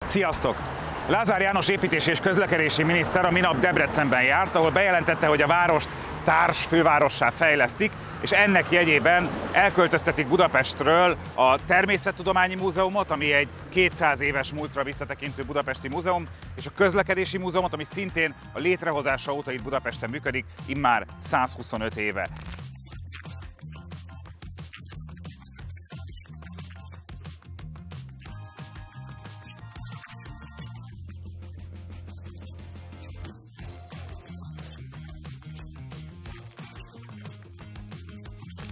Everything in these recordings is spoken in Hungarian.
Sziasztok! Lázár János építési és közlekedési miniszter a minap Debrecenben járt, ahol bejelentette, hogy a várost társfővárossá fejlesztik, és ennek jegyében elköltöztetik Budapestről a Természettudományi Múzeumot, ami egy 200 éves múltra visszatekintő budapesti múzeum, és a Közlekedési Múzeumot, ami szintén a létrehozása óta itt Budapesten működik, immár 125 éve.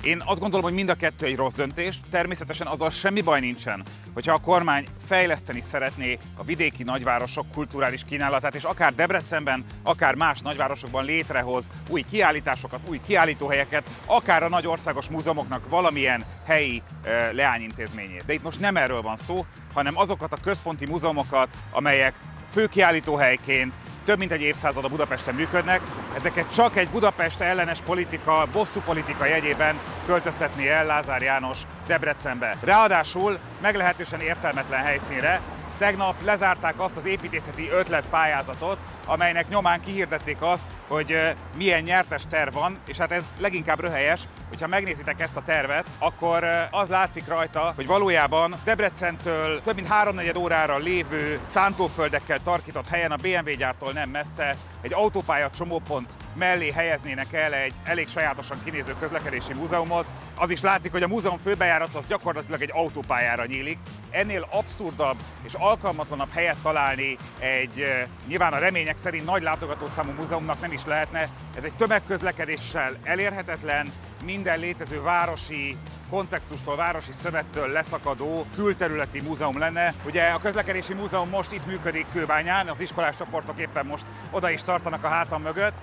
Én azt gondolom, hogy mind a kettő egy rossz döntés, természetesen azzal semmi baj nincsen, hogyha a kormány fejleszteni szeretné a vidéki nagyvárosok kulturális kínálatát, és akár Debrecenben, akár más nagyvárosokban létrehoz új kiállításokat, új kiállítóhelyeket, akár a nagy országos múzeumoknak valamilyen helyi leányintézményét. De itt most nem erről van szó, hanem azokat a központi múzeumokat, amelyek főkiállítóhelyként több mint egy évszázada Budapesten működnek, ezeket csak egy Budapest ellenes politika, bosszúpolitika jegyében költöztetné el Lázár János Debrecenbe. Ráadásul meglehetősen értelmetlen helyszínre. Tegnap lezárták azt az építészeti ötletpályázatot, amelynek nyomán kihirdették azt, hogy milyen nyertes terv van, és hát ez leginkább röhelyes, hogyha megnézitek ezt a tervet, akkor az látszik rajta, hogy valójában Debrecentől több mint 3-4 órára lévő szántóföldekkel tarkított helyen, a BMW gyártól nem messze, egy autópálya csomópont mellé helyeznének el egy elég sajátosan kinéző közlekedési múzeumot. Az is látszik, hogy a múzeum főbejárat az gyakorlatilag egy autópályára nyílik. Ennél abszurdabb és alkalmatlanabb helyet találni egy nyilván a remények szerint nagy látogatószámú múzeumnak nem is lehetne. Ez egy tömegközlekedéssel elérhetetlen, minden létező városi kontextustól, városi szövettől leszakadó külterületi múzeum lenne. Ugye a közlekedési múzeum most itt működik Kőbányán, az iskolás csoportok éppen most oda is tartanak a hátam mögött.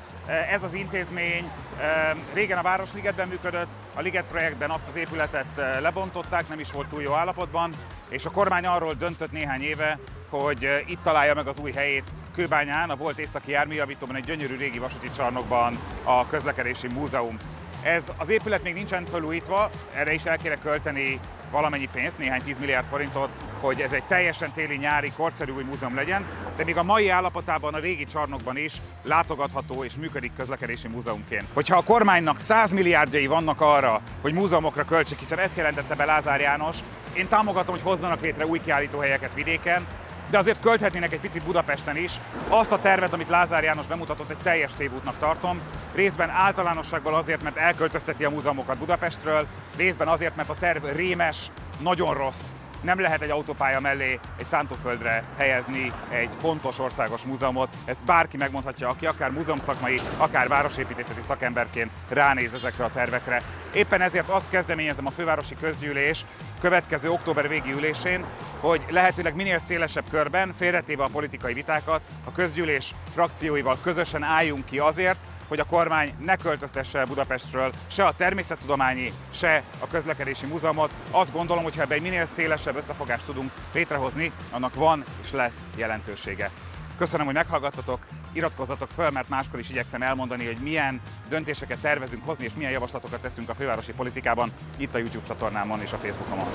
Ez az intézmény régen a Városligetben működött, a Liget projektben azt az épületet lebontották, nem is volt túl jó állapotban, és a kormány arról döntött néhány éve, hogy itt találja meg az új helyét Kőbányán, a volt északi járműjavítóban, egy gyönyörű régi vasúti csarnokban a közlekedési múzeum. Ez az épület még nincsen felújítva, erre is el kéne költeni valamennyi pénzt, néhány 10 milliárd forintot, hogy ez egy teljesen téli-nyári, korszerű új múzeum legyen, de még a mai állapotában a régi csarnokban is látogatható és működik közlekedési múzeumként. Hogyha a kormánynak 100 milliárdjai vannak arra, hogy múzeumokra költsék, hiszen ezt jelentette be Lázár János, én támogatom, hogy hozzanak létre új kiállítóhelyeket vidéken, de azért költhetnének egy picit Budapesten is. Azt a tervet, amit Lázár János bemutatott, egy teljes tévútnak tartom. Részben általánosságban azért, mert elköltözteti a múzeumokat Budapestről, részben azért, mert a terv rémes, nagyon rossz. Nem lehet egy autópálya mellé egy szántóföldre helyezni egy fontos országos múzeumot. Ezt bárki megmondhatja, aki akár múzeumszakmai, akár városépítészeti szakemberként ránéz ezekre a tervekre. Éppen ezért azt kezdeményezem a fővárosi közgyűlés következő október végi ülésén, hogy lehetőleg minél szélesebb körben, félretéve a politikai vitákat, a közgyűlés frakcióival közösen álljunk ki azért, hogy a kormány ne költöztesse el Budapestről se a Természettudományi, se a Közlekedési Múzeumot. Azt gondolom, hogy ha ebben minél szélesebb összefogást tudunk létrehozni, annak van és lesz jelentősége. Köszönöm, hogy meghallgattatok, iratkozzatok fel, mert máskor is igyekszem elmondani, hogy milyen döntéseket tervezünk hozni és milyen javaslatokat teszünk a fővárosi politikában itt a YouTube csatornámon és a Facebookomon.